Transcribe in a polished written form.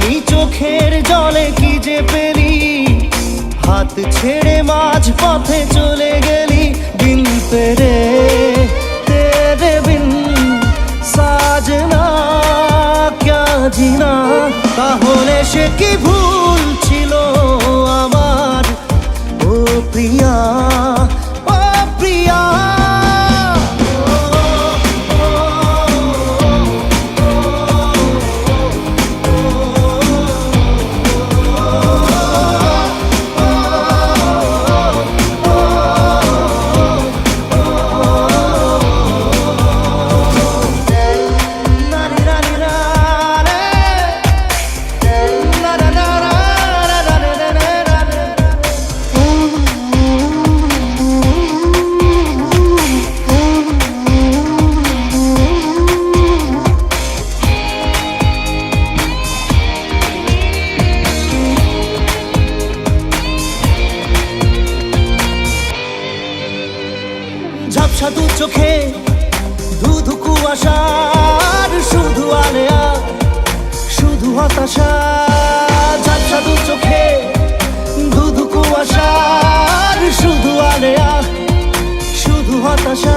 এই চোখের জলে কি যে পেলি, হাত ছেড়ে মাঝ পথে চলে গেলি। দিন তেরে তেরে বিন সাজনা ক্যা জিনা, তাহলে সে কি ভুল ছিল আমার ও প্রিয়া, ও প্রিয়া। ঝাপসা দু চোখে ধুধু কুয়াশার শুধু আলেয়া, শুধু হতাশা। ঝাপসা দু চোখে ধুধু কুয়াশার শুধু আলেয়া, শুধু হতাশা।